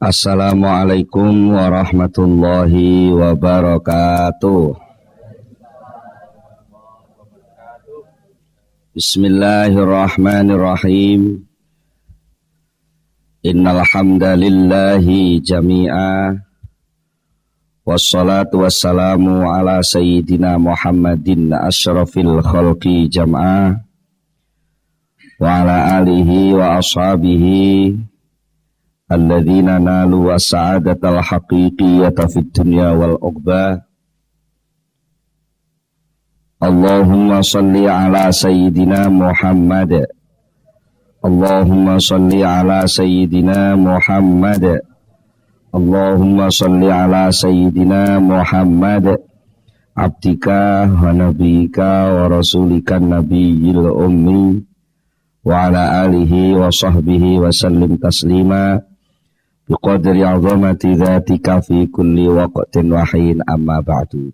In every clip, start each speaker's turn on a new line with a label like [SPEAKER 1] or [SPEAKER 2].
[SPEAKER 1] Assalamualaikum warahmatullahi wabarakatuh. Bismillahirrahmanirrahim. Innal hamdalillahi jami'a. Wassalatu wassalamu ala sayyidina Muhammadin asyrafil khalqi jam'a wa ala alihi wa ashabihi alladzina nalu wasa'adatal haqiqiyyata fid dunya wal uqba. Allahumma salli ala sayyidina Muhammad. Allahumma salli ala sayyidina Muhammad. Allahumma salli ala sayyidina Muhammad abdika wa nabiyika wa rasulika nabiyil ummi wa ala alihi wa sahbihi wa sallim taslima biqadri azamati dzatika fi kulli waqtin wa hin, amma ba'du.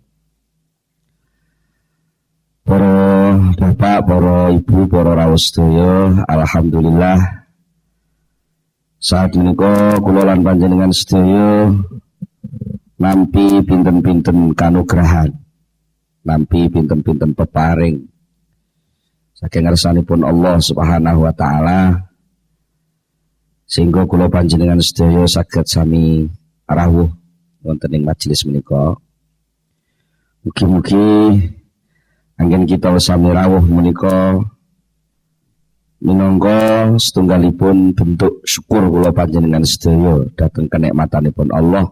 [SPEAKER 1] Para bapak, para ibu, para rawuh sedaya, alhamdulillah saat menika kula lan panjenengan sedaya nampi pinten-pinten kanugrahan, nampi pinten-pinten peparing saking ngarsanipun Allah Subhanahu wa taala, sehingga kula panjenengan sedaya saged sami rawuh wonten ing majelis menika. Mugi-mugi anggen kita sami rawuh menika minangka setunggalipun bentuk syukur kula panjenengan sedaya dhateng kenikmatanipun Allah,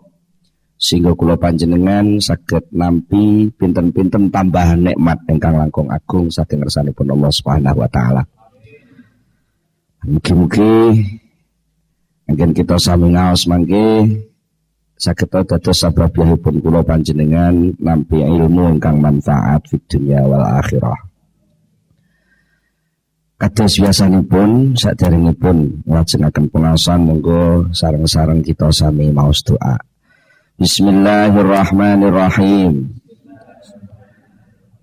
[SPEAKER 1] sehingga kula panjenengan saged nampi pinten-pinten tambahan nikmat ingkang langkung agung saking ngarsanipun Allah Subhanahu wa taala. Mugi-mugi anggen kita sami ngaos mangke saged dados sababipun kula panjenengan nampi ilmu ingkang manfaat fid dunya wal akhirah. Kados biasanipun saderengipun nglajengaken pengaosan, monggo sareng-sareng kita sami maos doa. Bismillahirrahmanirrahim.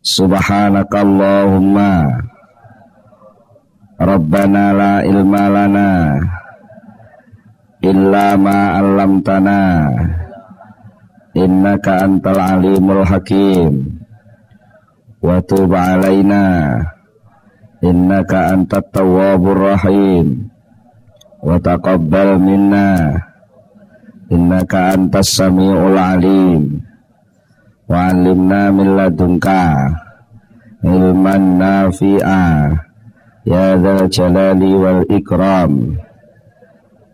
[SPEAKER 1] Subhanakallahumma Rabbana la ilma lana illa ma 'allamtana innaka antal alimul hakim wa tub 'alaina innaka antat tawwabur rahim wa taqabbal minna innaka antas samiul alim wa 'allimna min ladunka ilman nafi'a ya dzal jalali wal ikram.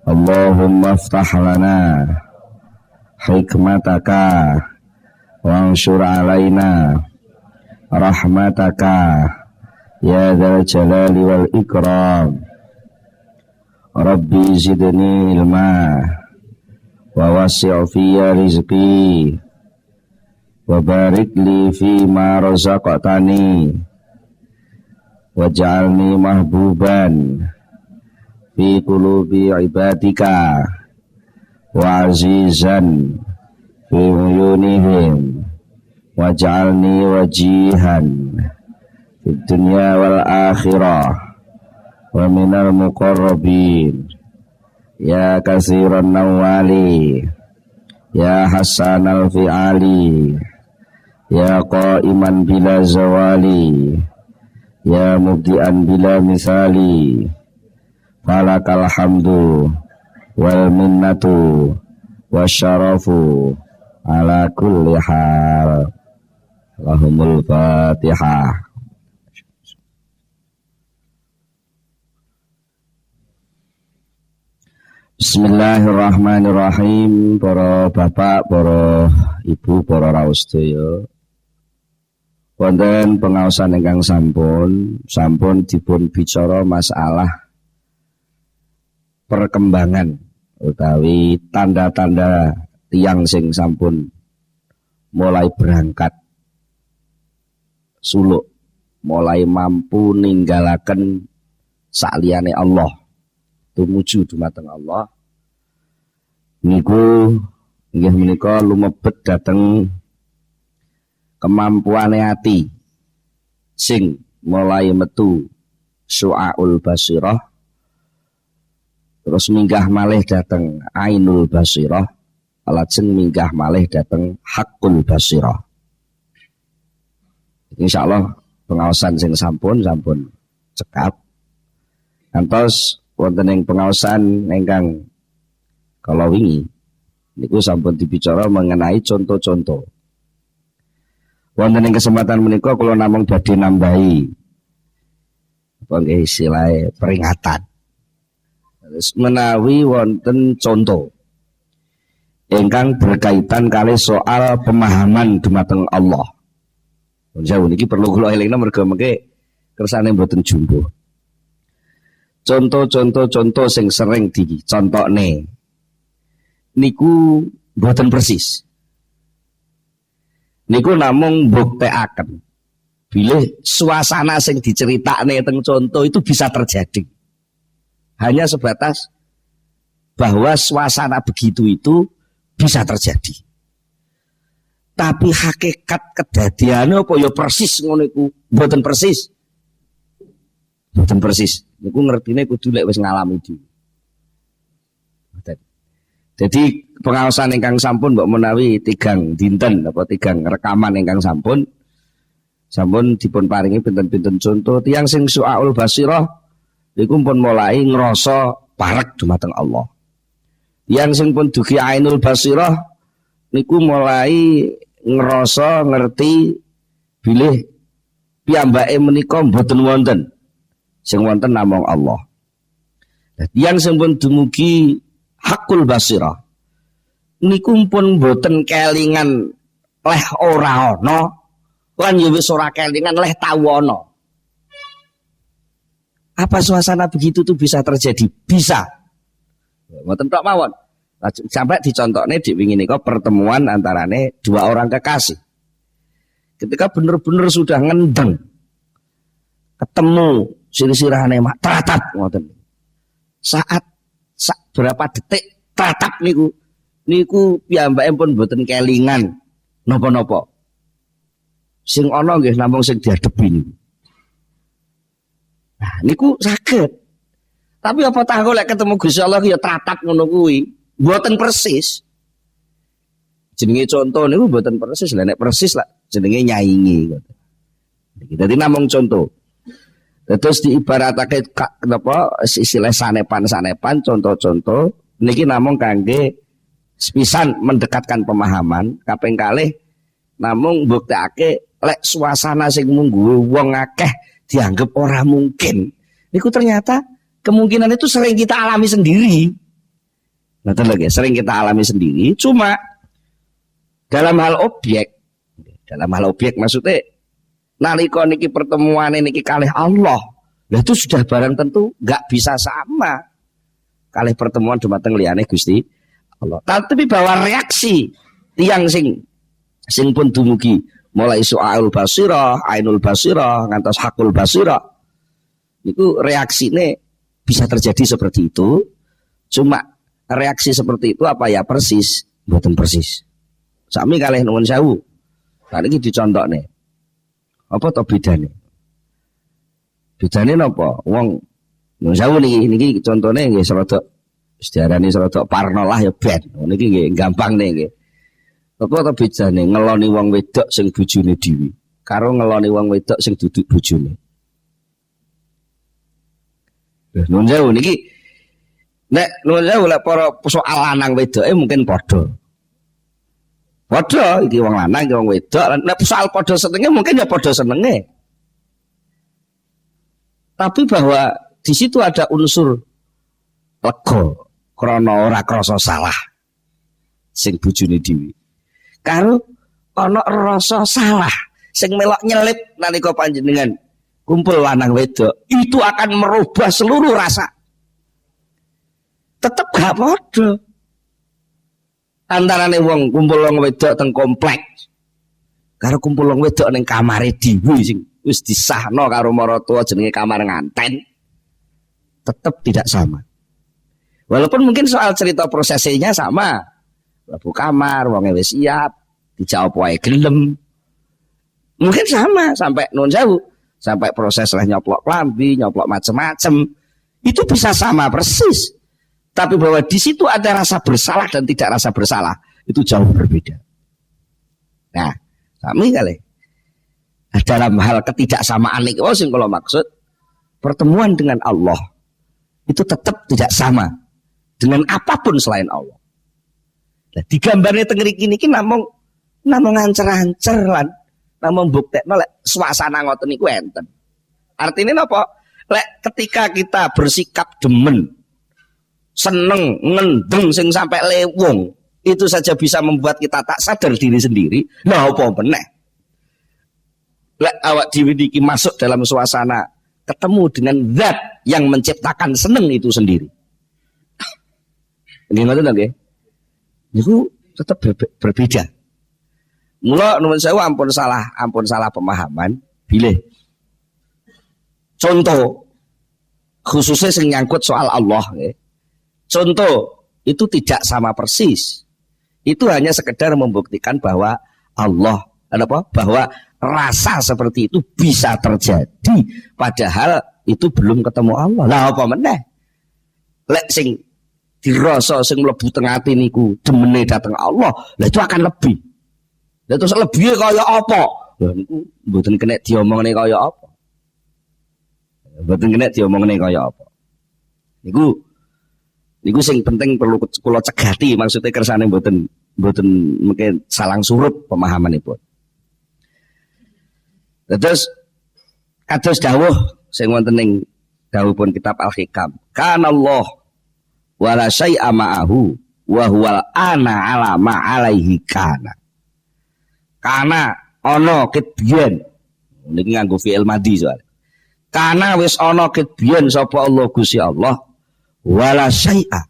[SPEAKER 1] Allahumma aftah lana hikmataka wanshur alaina rahmataka ya dzal jalali wal ikram. Rabbi zidni ilma wa wasi' fiyya rizqi wa barik li fi ma razaqtani waj'alni mahbuban fi qulubi ibadika wa azizan fi uyunihim waj'alni wajihan fid dunya wal akhirah wa minal muqarrabin ya katsiran nawali ya hasanal fi'ali ya qaiman bila zawali ya mubdi'an bila misali. Falakal hamdu wal minnatu wasyarafu ala kulli hal. Allahumul Fatihah. Bismillahirrahmanirrahim. Para bapak, para ibu, para rawuh sedaya, wonten pengaosan ingkang sampun dipun bicara masalah perkembangan utawi tanda-tanda tiyang sing sampun mulai berangkat suluk, mulai mampu ninggalaken sakliyane Allah tumuju dumateng Allah niku inggih menika lumebet dhateng kemampuane ati sing mulai metu syu'aul basirah terus minggah malih dateng ainul basirah, lajeng minggah malih dateng hakul basirah. Insyaallah pengaosan sing sampun cekap. Kantos wonten ing pengaosan ingkang kala wingi niku sampun dibicara mengenai contoh-contoh. Wonten ing kesempatan menika kula namung badhe nambahi apa nggih istilah peringatan. Menawi wonten contoh ingkang berkaitan kali soal pemahaman dumateng Allah. Jauh niki perlu kula elingna mergo mengke kersane mboten jumbo. Contoh sing sering dicontokne niku mboten persis. Niku namung mbuktekaken bilih suasana sing diceritakne teng contoh itu bisa terjadi. Hanya sebatas bahwa suasana begitu itu bisa terjadi. Tapi hakikat kedadiane apa ya persis ngono iku mboten persis. Mboten persis. Niku ngertine kudu lek wis ngalami dhewe. Jadi pengaosan ingkang sampun mbok menawi tigang dinten apa tigang rekaman ingkang sampun dipun paringi pinten-pinten contoh tiyang sing su'aul basirah niku pun mulai ngrasa parek dumateng Allah. Yang sing pun dugi ainul basirah niku mulai ngrasa ngerti bilih piyambake menika mboten wonten sing wonten namung Allah. Yang sing pun dumugi hakul basirah niku pun mboten kelingan leh ora ana lan ya wis ora kelingan leh tau ana. Apa suasana begitu tuh bisa terjadi? Bisa. Mboten tok mawon. Sampai dicontohne di wingi nika pertemuan antarane dua orang kekasih. Ketika bener-bener sudah ngendeng ketemu sirah-sirahane mak teratap ngoten. Saat berapa detik tatap niku piyambake pun mboten kelingan napa-napa. Sing ana nggih namung sing diadepi niku. Nah niku saged. Tapi apa tahu lek ketemu Gusti Allah ya tatap ngono kuwi, mboten persis. Jenenge contoh niku mboten persis, lha nek persis lah jenenge nyaingi ngoten. Dadi namung contoh. Terus diibaratake napa istilah sanepan-sanepan contoh-contoh niki namung kangge sepisan mendekatkan pemahaman kaping kalih namung mbuktekake lek suasana sing mungguh wong akeh dianggap ora mungkin niku ternyata kemungkinan itu sering kita alami sendiri. Betul lagi sering kita alami sendiri cuma dalam hal objek maksudnya nalika niki pertemuan niki kalih Allah, lah itu sudah barang tentu nggak bisa sama kalih pertemuan dumateng liyane Gusti Allah. Tapi bahwa reaksi tiyang sing pun dumugi mulai su'aul basirah, ainul basirah, ngantos hakul basirah, itu reaksine bisa terjadi seperti itu. Cuma reaksi seperti itu apa ya persis, mboten persis. Sami kalih nuwun sewu. Kan iki dicontohne. Apa to bedane? Bedane napa? Wong nuwun sewu niki contone nggih serada diarani serada parno lah ya ben. Niki nggih gampang nggih. Apa to bedane ngeloni wong wedok sing bojone dhewe karo ngeloni wong wedok sing duduk bojone. Nuwun sewu niki nek nuwun sewu lek para soal lanang wedoke mungkin padha. Padha iki wong lanang iki wong wedok nek soal padha senenge mungkin ya padha senenge. Tapi bahwa di situ ada unsur lega krana ora krasa salah sing bojone dhewe. Karo ana rasa salah sing melok nyelip nalika panjenengan kumpul lanang wedok itu akan merubah seluruh rasa. Tetep gak padha. Antarane wong kumpul wong wedok teng komplek karo kumpul wong wedok ning kamare dhewe sing wis disahno karo maratuwa jenenge kamar nganten tetap tidak sama. Walaupun mungkin soal cerita prosesnya sama. Lebu kamar wonge wis siap, dijawab wae gelem. Mungkin sama sampai nuwun sewu, sampai proses lah nyoplok klambi, nyoplok macem-macem. Itu bisa sama persis. Tapi bahwa di situ ada rasa bersalah dan tidak rasa bersalah, itu jauh berbeda. Nah, kami kali dalam hal ketidaksamaan itu sing kalau maksud pertemuan dengan Allah itu tetap tidak sama dengan apapun selain Allah. Nah, digambarnya tengeri kini namung ngancer-ancer lan namung buktekno lek suasana ngoten niku enten. Artinya apa? Lek ketika kita bersikap demen, seneng, ngendeng sing sampai lewung, itu saja bisa membuat kita tak sadar diri sendiri. Nah, apa meneh? Lek awak dhewe iki masuk dalam suasana ketemu dengan zat yang menciptakan seneng itu sendiri. Nggih ngoten nggih. Niku tetap berbeda. Mula nuwun sewu ampun salah pemahaman bilih. Contoh khususnya yang nyangkut soal Allah ya. Contoh itu tidak sama persis. Itu hanya sekedar membuktikan bahwa Allah bahwa rasa seperti itu bisa terjadi padahal itu belum ketemu Allah. Lah apa meneh? Lek sing dirasa sing mlebu teng ati niku demene dateng Allah, lah itu akan lebih. Lah terus lebih kaya apa? Lah niku mboten kena diomongne kaya apa. Mboten kena diomongne kaya apa. Niku sing penting perlu kula cegati, maksudnya kersane mboten mungkin salang surut pemahamanipun. Terus kados dawuh sing wonten ing dawuhipun kitab Al-Hikam. Kana Allah wala syai'a ma'ahu wa huwal ana ala ma alaihi kana. Kana ana ket biyen. Niki nganggo fi'il madhi soal. Kana wis ana ket biyen sapa Allah Gusti Allah wala syai'a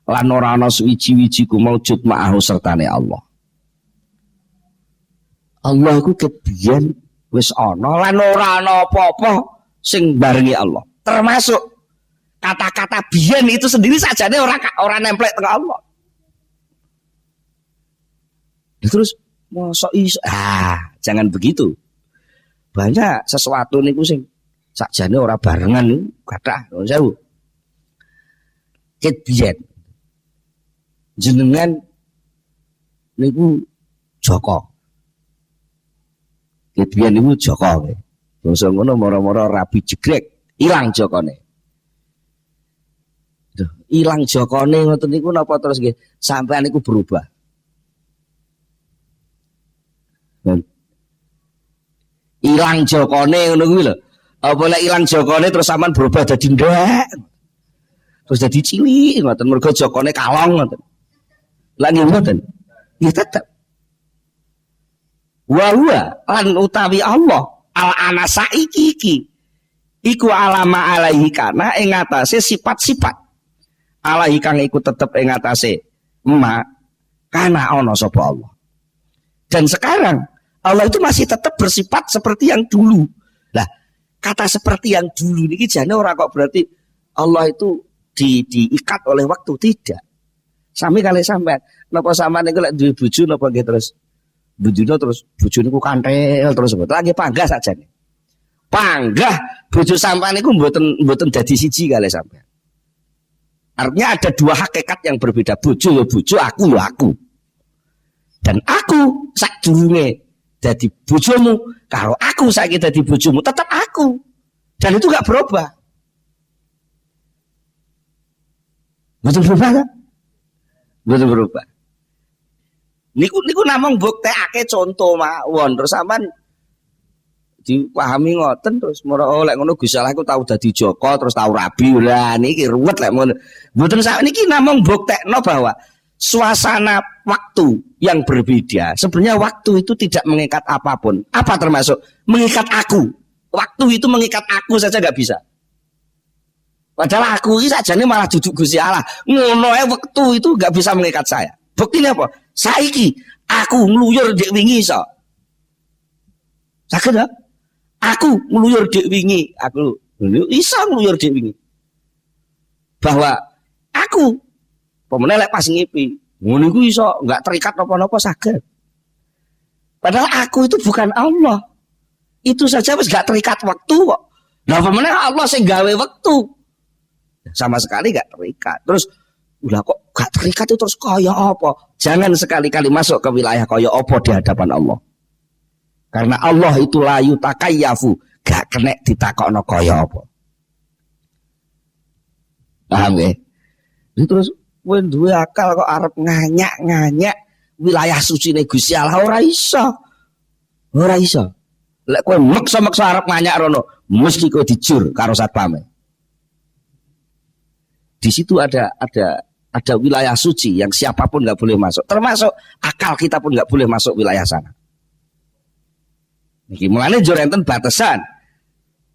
[SPEAKER 1] lan ora ana suwiji-wiji ku maujud ma'ahu sertane Allah. Allah ku ket biyen wis ana lan ora ana apa-apa sing barengi Allah. Termasuk kata-kata biyen itu sendiri sajane ora nemplek teng Allah. Terus mosok iso jangan begitu. Banyak sesuatu niku sing sakjane ora barengan niku kathah nuwun sewu. Ket biyen jenengan niku Joko. Ket biyen niku Joko. Basa ngono mara-mara rabi jegrek, ilang Jokone. Duh, ilang Jokone ngoten niku napa terus nggih sampean niku berubah. Ilang Jokone ngono kuwi lho. Apa lek ilang Jokone terus sampean berubah dadi ndek. Terus dadi cilik ngoten mergo Jokone kalong ngoten. Lah nggih ngoten. Nggih tetep. Wa huwa lan utawi Allah al ana saiki iki iku alama alaihi kana ing atase sifat-sifat. Alaihi kang iku tetep ing atase ma kana ana sapa Allah. Dan sekarang Allah itu masih tetap bersifat seperti yang dulu. Lah, kata seperti yang dulu ini jane ora kok berarti Allah itu diikat oleh waktu, tidak. Sami kali sampean, napa sampean niku lek duwe bojo napa nggih terus bojone terus bojone niku kantel terus lagi panggah sajane. Panggah bojo sampean niku mboten dadi siji kali sampean. Artinya ada dua hakikat yang berbeda, bojo ya bojo, aku ya aku. Dan aku sadurunge dadi bojomu, kalau aku saiki dadi bojomu tetap aku. Dan itu gak berubah. Betul berubah kan? Betul berubah. Niku namung buktekake contoh mawon terus sampean dipahami ngoten terus lek ngono Gusti Allah iku tau dadi Joko terus tau rabi. Lah niki ruwet lek ngono. Mboten niki namung buktekno bahwa suasana waktu yang berbeda. Sebenarnya waktu itu tidak mengikat apapun. Apa termasuk? Mengikat aku. Waktu itu mengikat aku saja gak bisa. Padahal aku ini saja malah duduk Gusti Allah. Ngono waktu itu gak bisa mengikat saya. Buktinya apa? Saiki aku ngluyur dek wingi iso. Saged ta? Aku ngluyur dek wingi, aku iso ngluyur dek wingi. Bahwa aku pemene lek pas ngipi, ngono iku iso enggak terikat napa-napa saged. Padahal aku itu bukan Allah. Itu saja wis gak terikat waktu kok. Lah pemene Allah sing gawe waktu. Sama sekali gak terikat. Terus Ulah kok gak terikat itu terus kaya apa? Jangan sekali-kali masuk ke wilayah kaya apa di hadapan Allah. Karena Allah itu la yutakayyafu, gak kena ditakokno kaya apa. Paham ya? Terus kowe duwe akal kok arep nganyak-nganyak wilayah sucine Gusti Allah ora iso. Ora iso. Lek kowe maksa-maksa arep nganyak rono, mesti kowe dijur karo satpame. Di situ ada wilayah suci yang siapapun nggak boleh masuk, termasuk akal kita pun nggak boleh masuk wilayah sana. Niki mulane jur enten batasan.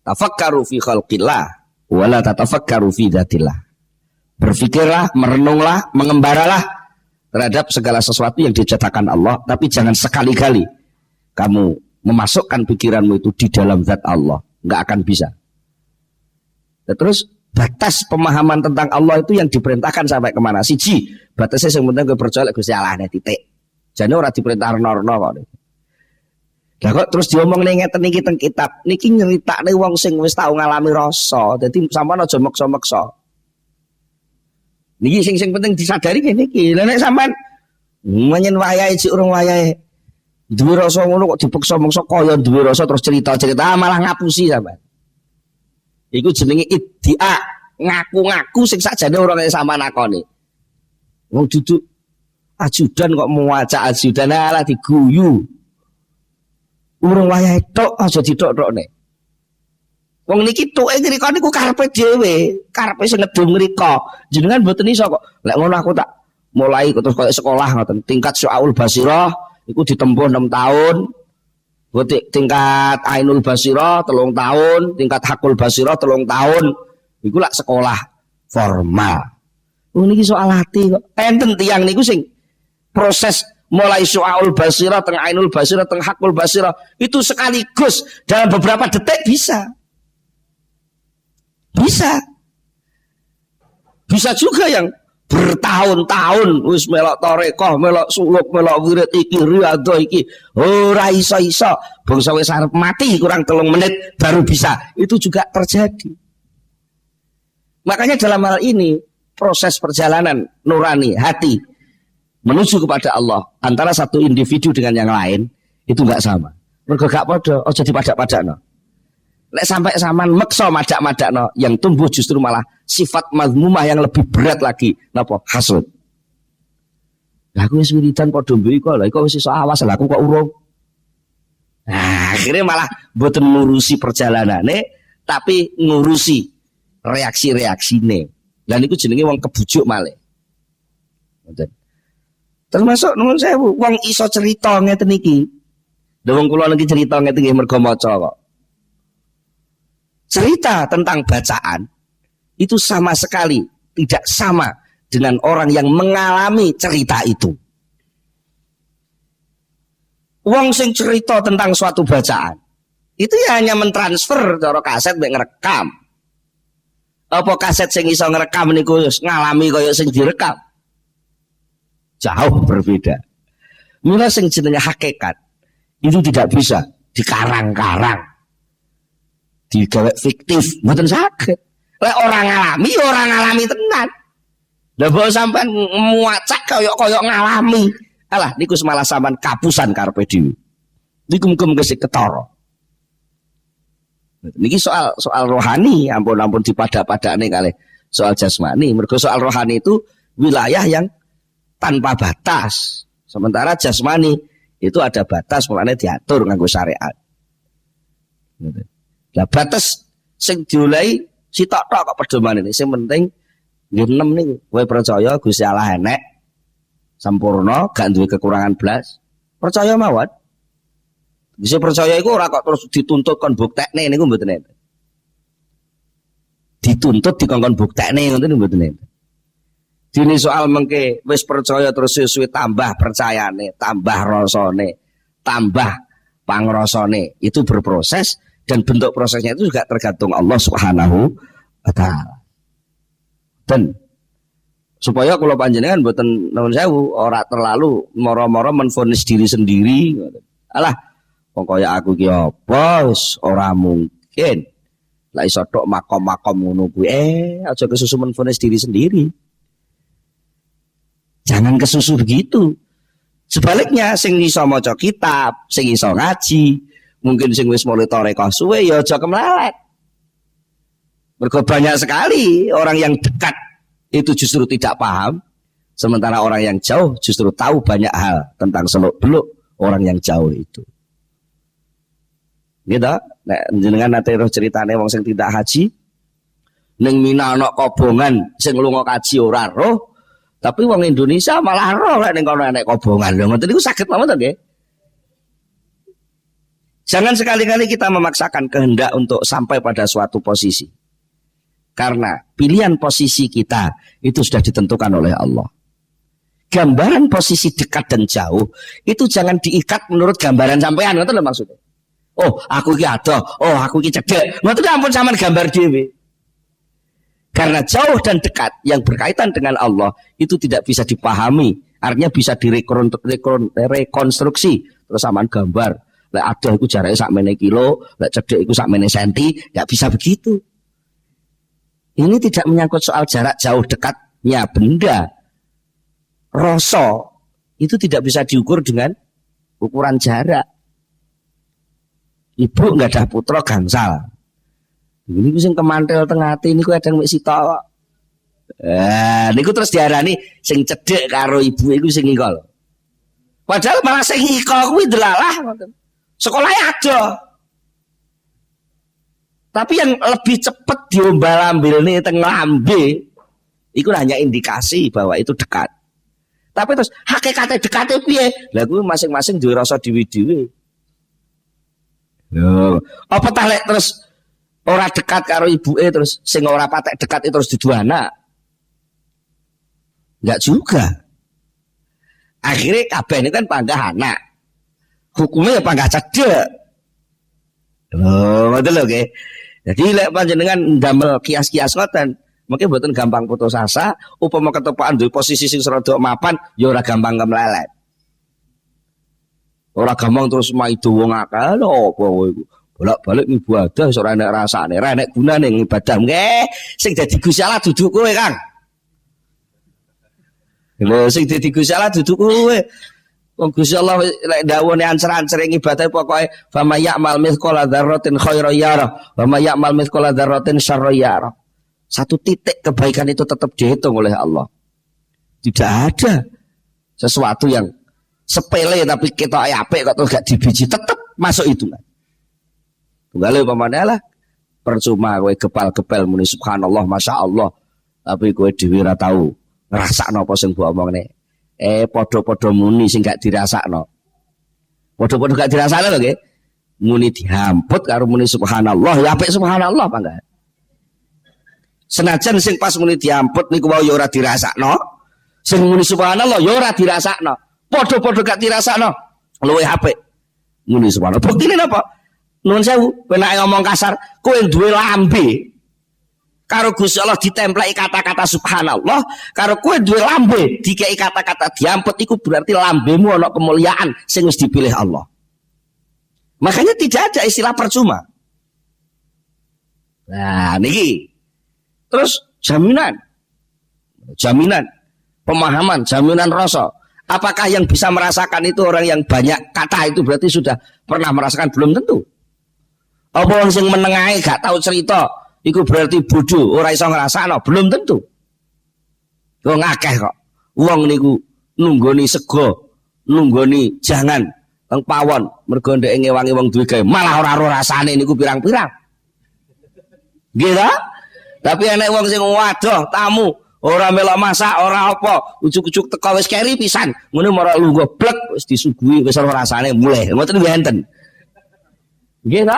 [SPEAKER 1] Tafakkaru fi khalqillah wala tatafakkaru fi dzatillah. Berpikirlah, merenunglah, mengembaralah terhadap segala sesuatu yang diciptakan Allah, tapi jangan sekali-kali kamu memasukkan pikiranmu itu di dalam zat Allah, nggak akan bisa. Dan terus batas pemahaman tentang Allah itu yang diperintahkan sampai kemana? Siji, batasnya yang penting gue percaya Gusti Allah titik. Jadi orang diperintah rono kok. Lah kok terus diomong ning ngeten iki teng kitab. Niki nyeritakne wong sing wis tau ngalami rasa. Dadi sampean aja maksa-maksa. Niki sing penting disadari ngene iki. Lah nek sampean menyen wayahe sik urung wayahe duwe rasa ngono kok dipaksa-maksa kaya duwe rasa terus cerita-cerita malah ngapusi sampean. Iku jenenge iddia, ngaku-ngaku sing sakjane ora kaya sampean nakoni. Wong duduk ajudan kok maca ajudan ala diguyu. Urung wayahe tok aja ditok-tokne. Wong niki tuke ngriko niku karepe dhewe, karepe sing ngedum ngriko. Jenengan mboten iso kok. Lek ngono aku tak mulai terus koyo sekolah ngoten. Tingkat Syu'aul Basirah iku ditempuh 6 tahun. Tingkat Ainul Basirah 3 tahun, tingkat Hakul Basirah 3 tahun. Iku lak sekolah formal. Niki soal hati kok. Enten tiyang niku sing proses mulai Syu'aul Basirah, teng Ainul Basirah, teng Hakul Basirah itu sekaligus dalam beberapa detik bisa. Bisa juga yang bertahun-tahun wis melok tarekah, melok suluk, melok wirid iki, riyadhah iki. Ora iso-iso, bangsa wis arep mati kurang 3 menit baru bisa. Itu juga terjadi. Makanya dalam hal ini proses perjalanan nurani hati menuju kepada Allah antara satu individu dengan yang lain itu enggak sama. Mergo gak padha, aja dipadak-padakno. Lek sampai saman meksa madak-madakno, yang tumbuh justru malah sifat mazmumah yang lebih berat lagi. Napa? Hasud. Lah aku wis wiridan padha mbek iku lha iku wis iso awas lah aku kok urung. Nah, akhirnya malah mboten ngurusi perjalanane tapi ngurusi reaksi-reaksine. Lah niku jenenge wong kebujuk malih. Ngoten. Termasuk nuwun sewu wong iso cerita ngeten iki. Lha wong kula niki cerita ngeten nggih mergo maca kok. Cerita tentang bacaan itu sama sekali tidak sama dengan orang yang mengalami cerita itu. Wong sing cerita tentang suatu bacaan itu ya hanya mentransfer cara kaset mek ngerekam. Apa kaset sing iso ngerekam niku ngalami kaya sing direkam? Jauh berbeda. Mula sing jenenge hakikat itu tidak bisa dikarang-karang. Digawe fiktif, mboten saged. Lek orang ngalami tenan. Lah mbok sampean muacak kaya ngalami. Alah niku malah sampean kapusan karepe dhewe. Niku muga-muga sik ketara. Niki soal rohani, ampun dipada-padane kalih soal jasmani. Mergo soal rohani itu wilayah yang tanpa batas. Sementara jasmani itu ada batas, mulane diatur nganggo syariat. Lah batas sing diulahi sitok-tok kok pedoman ini. Sing penting nggih 6 niku. Kowe percaya Gusti Allah enek, sampurna, gak duwe kekurangan blas. Percaya mawon. Bisa percaya iku ora kok terus dituntut kon buktekne niku mboten enten. Dituntut dikongkon buktekne ngoten mboten enten. Dene soal mengke wis percaya terus suwe tambah percayane, tambah rasane, tambah pangrasane. Itu berproses. Dan bentuk prosesnya itu juga tergantung Allah Subhanahu wa taala. Dan supaya kula panjenengan mboten nuwun sewu ora terlalu moro-moro menvonis diri sendiri. Alah, wong kaya aku ki apa wis ora mungkin. Lah iso tok makom-makom ngono kuwi aja kesusu menvonis diri sendiri. Jangan kesusu begitu. Sebaliknya sing iso maca kitab, sing iso ngaji, mungkin sing wis mulai tarekah suwe ya aja kemlelet. Mergo banyak sekali orang yang dekat itu justru tidak paham, sementara orang yang jauh justru tahu banyak hal tentang seluk-beluk orang yang jauh itu. Gitu. Nek jenengan nate roh ceritane wong sing tidak haji ning Mina ana kobongan sing lunga kaji ora roh. Tapi wong Indonesia malah roh nek ning kono enek kobongan. Lho ngoten niku saged mawon to nggih. Jangan sekali-kali kita memaksakan kehendak untuk sampai pada suatu posisi. Karena pilihan posisi kita itu sudah ditentukan oleh Allah. Gambaran posisi dekat dan jauh itu jangan diikat menurut gambaran sampean, ngoten lho maksudnya. Oh, aku iki adoh, oh aku iki cedhek. Ngoten ampun sampean gambar dhewe. Karena jauh dan dekat yang berkaitan dengan Allah itu tidak bisa dipahami. Artinya bisa direkonstruksi. Terus samaan gambar. Lek adoh iku jarake sakmene kilo, lek cedhek iku sakmene senti, enggak bisa begitu. Ini tidak menyangkut soal jarak jauh dekatnya benda. Rasa itu tidak bisa diukur dengan ukuran jarak. Ibu enggak ada putra gangsal. Ini sing kemantel tengah ati niku kadang mek sitok. Niku terus diarani sing cedhek karo ibu iku sing ngikol. Padahal malah sing ngikol kuwi delalah ngoten. Sekolahnya ada. Tapi yang lebih cepat diombal-ambilne teng lambe iku hanya indikasi bahwa itu dekat. Tapi terus hakikate dekate piye? Lah kuwi masing-masing duwe rasa dhewe-dhewe. Lho, apa tah lek terus ora dekat karo ibuke terus sing ora patek dekat itu terus dudu anak. Enggak juga. Akhirnya kabeh ini kan panggah anak. Hukumnya ya panggah cedhek. Oh, ngoten lho nggih. Jadi lek panjenengan ndamel kias-kias ngoten, mungkin mboten gampang putus asa, upama ketepaan duwe posisi sing rada mapan, ya ora gampang kemlelet. Ora gampang terus maido wong akeh lho apa iku. Bolak-balik ibadah wis ora enek rasane, ora enek gunane ibadah. Nggih, sing dadi Gusti Allah dudu kowe, Kang. Lho sing dadi Gusti Allah dudu kowe. Wong Gusti Allah lek dawuhne ancer-ancer ibadah pokoke fa may ya'mal mithqala dzarratin khairan yarah wa may ya'mal mithqala dzarratin syarran yarah. Satu titik kebaikan itu tetap dihitung oleh Allah. Tidak ada sesuatu yang sepele tapi kita apik kok gak dibiji, tetap masuk hitungan. Tunggal umpamane lah percuma kowe gepal-gepal muni subhanallah masyaallah tapi kowe dhewe ora tau ngrasakno apa sing mbok omongne. Padha-padha muni sing gak dirasakno. Padha-padha gak dirasakno lho nggih. Muni dihamput karo muni subhanallah ya apik subhanallah apa enggak? Senajan sing pas muni dihamput niku wae ya ora dirasakno, sing muni subhanallah ya ora dirasakno. Padha-padha gak dirasakno. Luwih apik muni subhanallah. Buktine napa? Nuwun sewu, penake ngomong kasar, kowe duwe lambe. Karo Gusti Allah ditempleki kata-kata subhanallah, karo kowe duwe lambe dikei kata-kata diamput iku berarti lambemu ana kemuliaan sing wis dipilih Allah. Makanya tidak ada istilah percuma. Nah, niki. Terus jaminan, pemahaman, jaminan rasa. Apakah yang bisa merasakan itu orang yang banyak kata itu berarti sudah pernah merasakan? Belum tentu. Apa wong sing menengahe gak tahu cerita iku berarti bodoh, ora iso ngrasakno? Belum tentu. Wong akeh kok. Wong niku nunggoni sego, nunggoni jangan teng pawon mergo ndek ngewangi wong duwe gawe, malah ora ora rasane niku pirang-pirang. Nggih ta? Tapi enek wong sing waduh tamu ora melok masak, ora apa, ujuk-ujuk teko wis keri pisan. Ngene marang lungguh blek wis disuguhi wis ora rasane mulih. Ngoten wenten. Nggih ta?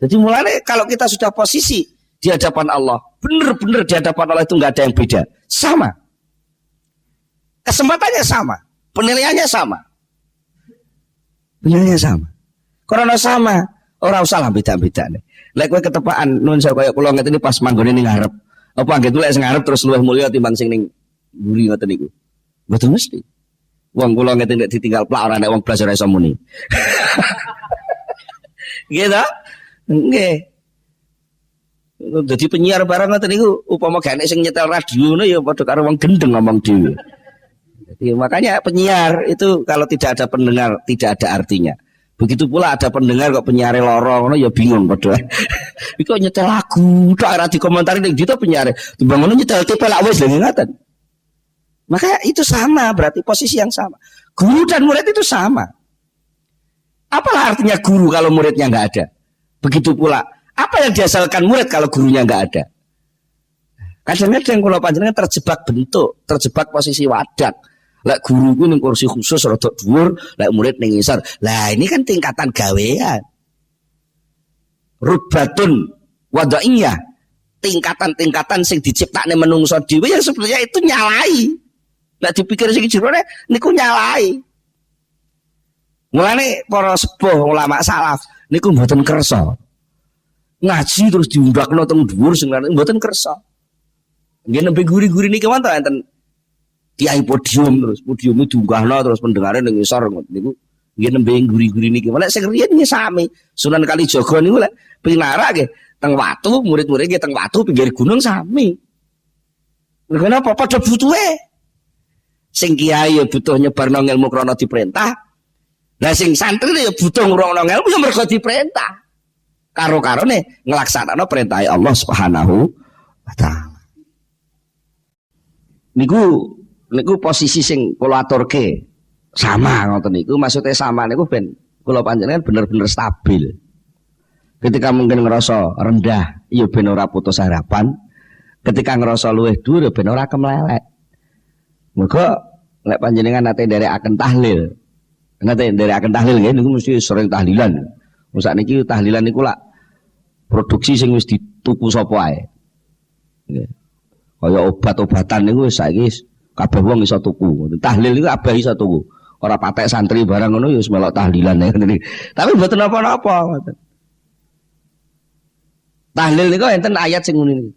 [SPEAKER 1] Jadi mulane kalau kita sudah posisi di hadapan Allah, benar-benar di hadapan Allah itu nggak ada yang beda, sama. Kesempatannya sama, penilaiannya sama. Penilaiannya sama. Karena sama, orang usah lah beda-beda nih. Lek kowe ketepaan nun saya kaya kula ngerti pas manggone ning ngarep. Apa anggere lek sing ngarep terus luwih mulya timbang sing ning mburi ngoten niku. Mboten mesti. Wong kula ngerti nek ditinggal plak ora nek wong blas ora iso muni. Gitu? Nggih. Dadi penyiar barang ngoten niku upama gak enek sing nyetel radio ngono ya padha karo wong gendeng ngomong dhewe. Ya, makanya penyiar itu kalau tidak ada pendengar tidak ada artinya. Begitu pula ada pendengar kok penyiar loro ngono ya bingung padha. Iku nyetel lagu tok ora dikomentari ning dita penyiar. Timbang ngono nyetel tipe lak wis lho ngaten. Maka itu sama, berarti posisi yang sama. Guru dan murid itu sama. Apalah artinya guru kalau muridnya nggak ada? Begitu pula, apa yang dihasilkan murid kalau gurunya nggak ada? Kadang-kadang kalau panjenengan terjebak bentuk, terjebak posisi wadak. Lek guru ku ning kursi khusus rada dhuwur, lek murid ning ngisor. Lah ini kan tingkatan gawean. Rutbatun wada'iyah. Tingkatan-tingkatan sing diciptakne menungso dhewe yang sebenarnya itu nyalai. Lek dipikir sing jerone niku nyalai. Mulane para sepuh ulama salaf niku mboten kersa. Ngaji terus diundakno teng dhuwur sing mboten kersa. Nggih nembe guri-guri niki wonten enten kiai podium terus podium diunggahno terus pendengare ning ngisor niku nggih nembe guri-guri niki. Lek sing riyen nggih sami. Sunan Kalijaga niku lek pinara nggih teng watu murid-murid nggih teng watu pinggir gunung sami. Mergo napa padha butuhe. Sing kiai ya butuh nyebarno ilmu krana diperintah. Lah sing santri ya butuh ngrungokno ilmu ya mergo diperintah. Karo-karone nglaksanakno perintah Allah Subhanahu wa taala. Niku posisi sing kula aturke sama ngoten niku, maksudnya sama niku ben kula panjenengan bener-bener stabil. Ketika mungkin ngerasa rendah ya ben ora putus harapan, ketika ngerasa luwih dhuwur ya ben ora kemlelek. Muga lek panjenengan nate nderekaken tahlil. Nate nderekaken tahlil nggih niku mesti sering tahlilan. Sak niki tahlilan niku lak produksi sing wis dituku sapa ae. Nggih. Kaya obat-obatan niku saiki kabeh wong iso tuku. Tahlil niku kabeh iso tuku. Ora patek santri barang ngono ya wis melok tahlilan ngene. Tapi mboten apa-apa ngoten. Tahlil niku enten ayat sing ngene iki.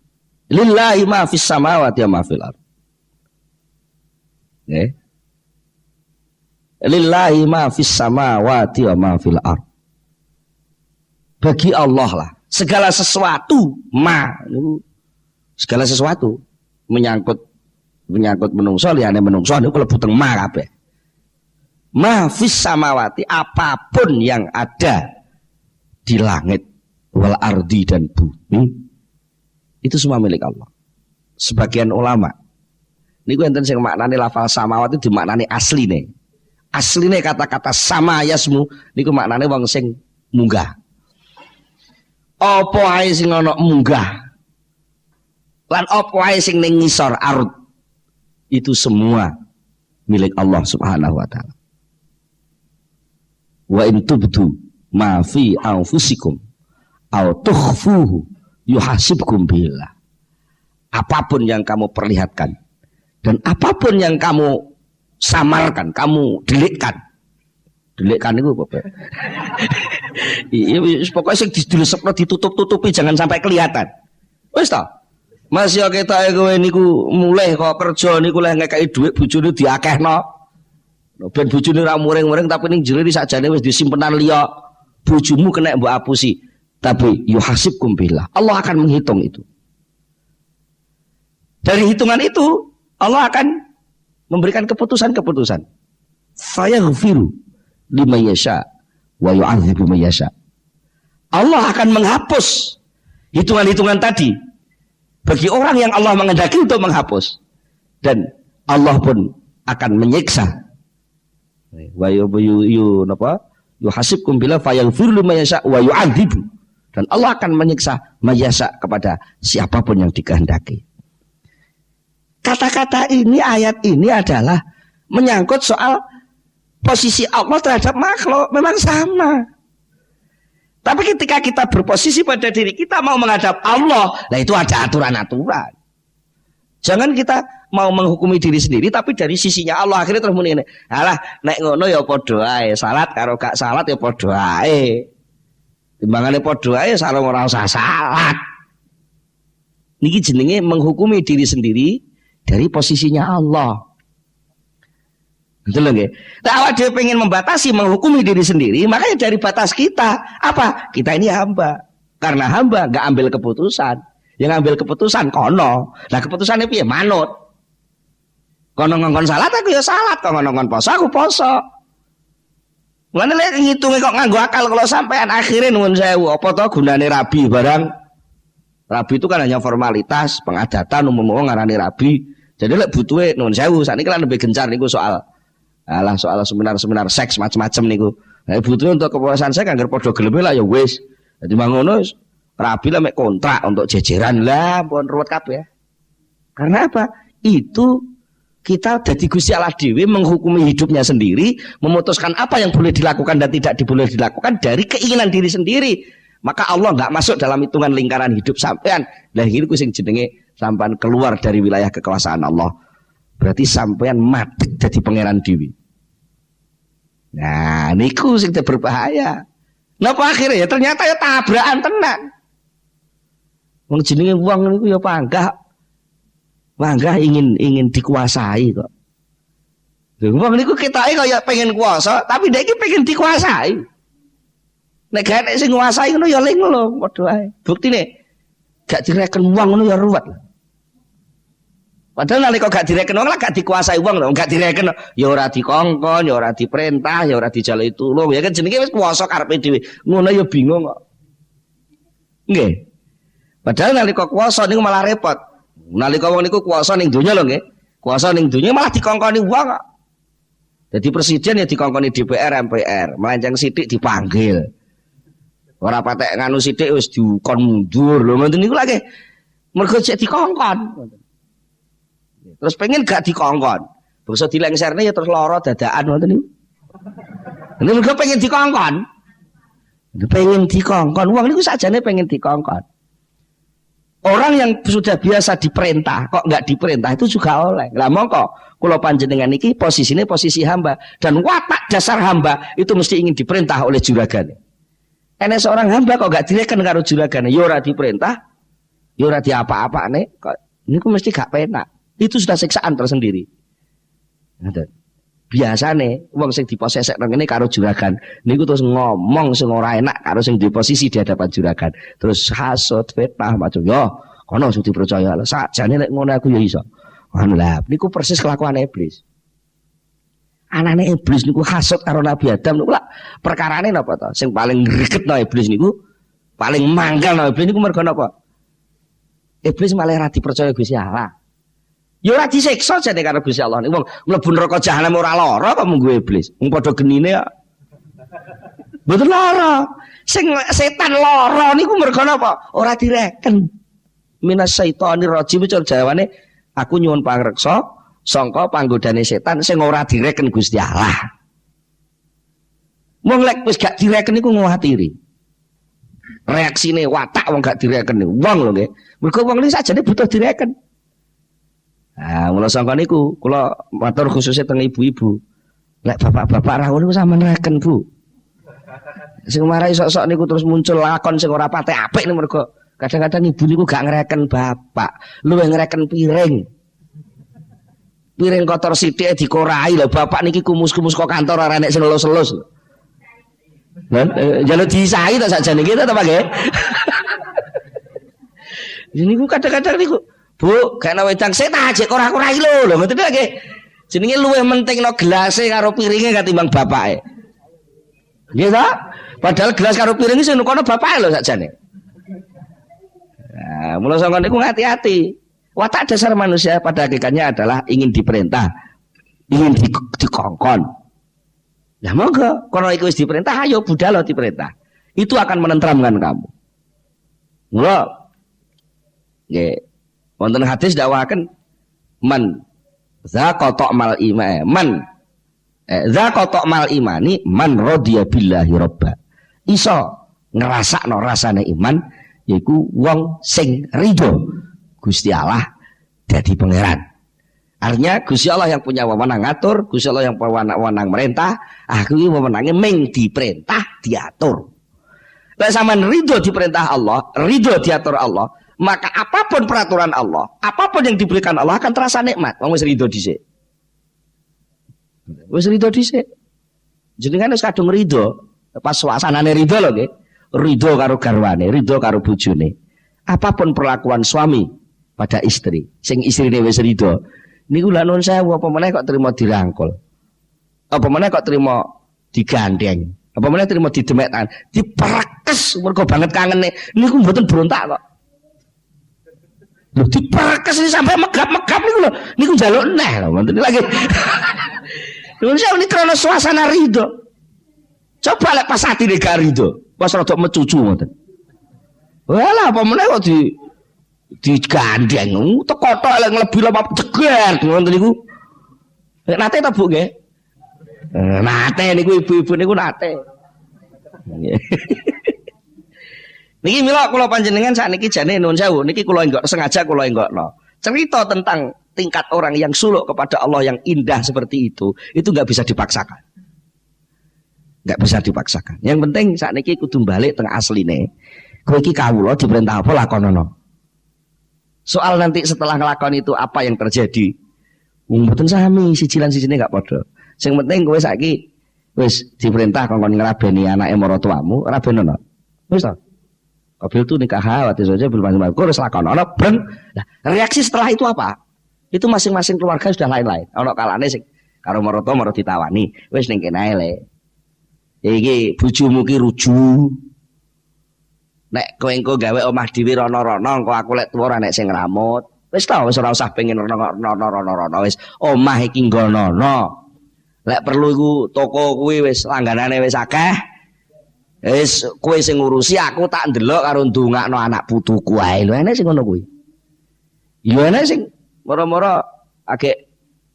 [SPEAKER 1] Lillahi ma fis samawati wa ma fil ardh. Nggih. Lillahi ma fis samawati wa ma fil ardh. Bagi Allah lah segala sesuatu segala sesuatu menyangkut menungso liyane menungso niku klebu teng ma kabeh. Ma fis samawati, apapun yang ada di langit wal ardi dan bumi itu semua milik Allah. Sebagian ulama niku enten sing maknane lafal samawati dimaknani asline. Asline kata-kata sama yasmu niku maknane wong sing munggah. Apa ae sing ana munggah lan apa wae sing ning ngisor arut itu semua milik Allah Subhanahu wa taala. Wa in tubdu ma fi anfusikum aw tukhfuhu yuhasibkum billah. Apapun yang kamu perlihatkan dan apapun yang kamu samarkan, kamu delikkan. Delikkan itu apa? Iya, pokoknya sing dilesepno ditutup-tutupi jangan sampai kelihatan. Wis ta? Masih kita kowe niku mulai kok kerja niku leh ngekeki dhuwit bojone diakehno. Ben bojone ra muring-muring tapi ning jero sakjane wis disimpenan liya. Bojomu kena mbok apusi. Tapi yuhasibkum billah. Allah akan menghitung itu. Dari hitungan itu Allah akan memberikan keputusan-keputusan. Fayaghfiru liman yasha wa yu'adzibu man yasha. Allah akan menghapus hitungan-hitungan tadi bagi orang yang Allah menghendaki untuk menghapus, dan Allah pun akan menyiksa. Wa yuhasibkum billah fayaghfiru liman yasha wa yu'adzibu, dan Allah akan menyiksa man yasha kepada siapapun yang dikehendaki. Kata-kata ini, ayat ini adalah menyangkut soal posisi Allah terhadap makhluk memang sama. Tapi ketika kita berposisi pada diri kita mau menghadap Allah, nah itu ada aturan-aturan. Jangan kita mau menghukumi diri sendiri tapi dari sisinya Allah, akhirnya terus muni ngene. Alah nek ngono ya padha ae, salat karo gak salat ya padha ae. Timbangane padha ae sareng ora usah salat. Niki jenenge menghukumi diri sendiri dari posisinya Allah. Betul nggih? Nah, awak dhewe pengen membatasi, menghukumi diri sendiri, makanya dari batas kita apa? Kita ini hamba. Karena hamba nggak ambil keputusan. Yang ambil keputusan kono. Nah, keputusannya piye? Manut. Kono ngongkon salat aku ya salat, kono ngongkon poso aku poso. Mulane lek ngitunge kok nganggo akal kalau sampean akhire nuwun sewu, apa to gunane rabi barang? Rabi itu kan hanya formalitas, pengadatan umum-umum ngarani rabi. Jadi lek butuhe nuwun sewu, sakniki kan lebih gencar niku soal soal seminar-seminar seks macam-macam niku. Nah, butuhe untuk kepuasan saya anggar padha geleme lah ya wis. Dadi mangono rabi lah mek kontrak untuk jejeran lah pun ruwet kabeh. Karena apa? Itu kita dari Gusti Allah Dewi menghukumi hidupnya sendiri, memutuskan apa yang boleh dilakukan dan tidak boleh dilakukan dari keinginan diri sendiri. Maka Allah nggak masuk dalam hitungan lingkaran hidup sampean. Lah iki sing jenenge sampean keluar dari wilayah kekuasaan Allah. Berarti sampean mati jadi pangeran dewi. Nah, niku sing berbahaya. Napa akhirnya ya ternyata ya tabrakan tenan. Wong jenenge wong niku ya panggah ingin dikuasai kok. Wong niku ketake kaya pengen kuasa, tapi dhek iki pengen dikuasai. Nek gak sing nguasai ngono ya linglung padha ae. Buktine gak direken wong ngono ya ruwet. Padahal nalika gak direken wong lah gak dikuasai wong lho, gak direken ya ora dikongkon, ya ora diperintah, ya ora dijaluki tulung, ya kan jenenge wis kuasa karepe dhewe. Ngono ya bingung kok. Nggih. Padahal nalika kuasa niku malah repot. Nalika wong niku kuasa ning donya lho nggih. Kuasa ning donya malah dikongkoni wong kok. Jadi presiden ya dikongkoni DPR, MPR, melenceng sithik dipanggil. Ora patek nganu sithik wis dikon mundur lho ngoten niku lagi. Mergo cek dikongkon. Terus pengen gak dikongkon. Bangsa dilengserne ya terus lara dadakan ngoten niku. Ini mergo pengen dikongkon. Pengen dikongkon. Wong niku sajane pengen dikongkon. Orang yang sudah biasa diperintah, kok nggak diperintah itu juga oleh. Lah mongko, kula panjenengan iki posisinya posisi hamba dan watak dasar hamba itu mesti ingin diperintah oleh juragane. Enek seorang hamba kok nggak direken karo juragane, ya ora diperintah, ya ora diapa-apane, kok niku mesti gak penak. Itu sudah siksaan tersendiri. Ngoten. Biasane wong sing diposesek nang ngene karo juragan niku terus ngomong sing ora enak karo sing di posisi di hadapan juragan. Terus hasud, fitnah macam yo kono sing dipercaya. Sakjane nek ngono aku ya iso. Lah niku persis kelakuan iblis. Anane iblis niku hasud karo Nabi Adam niku lak perkarane napa to? Sing paling gregetno iblis niku, paling manggalno iblis niku mergo napa? Iblis malah ra dipercaya Gusti Allah. Ya ora disiksa jane karo Gusti Allah. Wong mlebu neraka jahanam ora lara kok munggo iblis. Wong padha genine ya. Mboten lara. Sing setan lara niku mergo napa? Ora direken. Minas syaitonir rajim cara jawane aku nyuwun pangreksa sangka panggodane setan sing ora direken Gusti Allah. Wong lek wis gak direken niku nguwatiri. Reaksine watak wong gak direken niku. Wong lho nggih. Mergo wong iki sajane butuh direken. Nah, mula sangka niku kula matur khususnya teng ibu-ibu. Lek bapak-bapak rawuh niku sampean reken, Bu. Sing marai sok-sok niku terus muncul lakon sing ora patek apik niku mergo kadang-kadang ibu niku gak ngereken bapak, luwih ngereken piring. Piring kotor sithik dikorai lho, bapak niki kumus-kumus kok kantor ora enek sing elus-elus. Lah, jaluk disahi ta sakjane kita ta Pak nggih. Niku kadang-kadang niku Bu, kena wedang setan aja ora-ora lho ngoten lho. Jenenge luwih mentingno gelase karo piringe katimbang bapake. Nggih ta? Padahal gelas karo piring sing kono bapake lho sakjane. Nah, mula sangka niku hati-hati. Watak dasar manusia pada hakikatnya adalah ingin diperintah, ingin dikongkon. Ya monggo, kono iku wis diperintah, ayo budal diperintah. Itu akan menenteramkan kamu. Mula nggih wonten hadis dakwaken man zaqata mal iman zaqata mal imani man radiya billahi robba. Iso ngrasakno rasane iman yaiku wong sing ridho Gusti Allah dadi pangeran. Artinya Gusti Allah yang punya wewenang ngatur, Gusti Allah yang wewenang merintah, aku iki wewenange ming diperintah diatur. Lek sampean ridho diperintah Allah, ridho diatur Allah, maka apapun peraturan Allah, apapun yang diberikan Allah akan terasa nikmat. Wong wis ridho dhisik. Wis ridho dhisik. Jenengan wis kadung ridho, pas suasanane ridho lho nggih. Ridho karo garwane, ridho karo bojone. Apapun perlakuan suami pada istri, sing istrine wis ridho, Niku lha nun sewu apa meneh kok trimo dirangkul. Apa meneh kok trimo digandeng. Apa meneh trimo didemek tangan, diperekes mergo banget kangene. Niku mboten berontak kok. Lho diperekes ini sampai megap-megap niku lho. Niku njaluk neh lho, mboten lagi. Nun sewu ini krana suasana ridho. Coba lek pas atine gak ridho, pas rada mecucu ngoten. Walah apa meneh kok digandeng teko tok lek nglebi lama jeger ngoten niku. Nate ta Bu nggih? Nate niku ibu-ibu niku nate. Niki mila kula panjenengan sakniki jane nuwun sewu niki kula enggak sengaja kula enggakno. Cerita tentang tingkat orang yang suluk kepada Allah yang indah seperti itu enggak bisa dipaksakan. Enggak bisa dipaksakan. Yang penting sakniki kudu balik teng asline. Kowe iki kawula diperintah apa lakonono. Soal nanti setelah ngelakon itu apa yang terjadi? Mboten sami siji-sijine enggak padha. Sing penting kowe saiki wis diperintah kongkon ngrabeni anake maratuamu, ora benono. Wis to. Kabil tu nikah hawati saja belum macam-macam. Kowe wis lakonono breng. Nah, reaksi setelah itu apa? Itu masing-masing keluarga sudah lain-lain. Ana kalane sing karo marata marang ditawani, wis ning kene ae le. Iki bojomu ki ruju. Nek kowe engko gawe omah dhewe rono-rono, engko aku lek tuwa ora nek sing ngramut. Wis ta, wis ora usah pengen rono-rono wis omah iki nggonono. Lek perlu iku toko kuwi wis langganane wis akeh. Wis kowe sing ngurusi, aku tak ndelok karo ndongakno anak putuku ae. Lho enek sing ngono kuwi. Ya enek sing moro-moro agek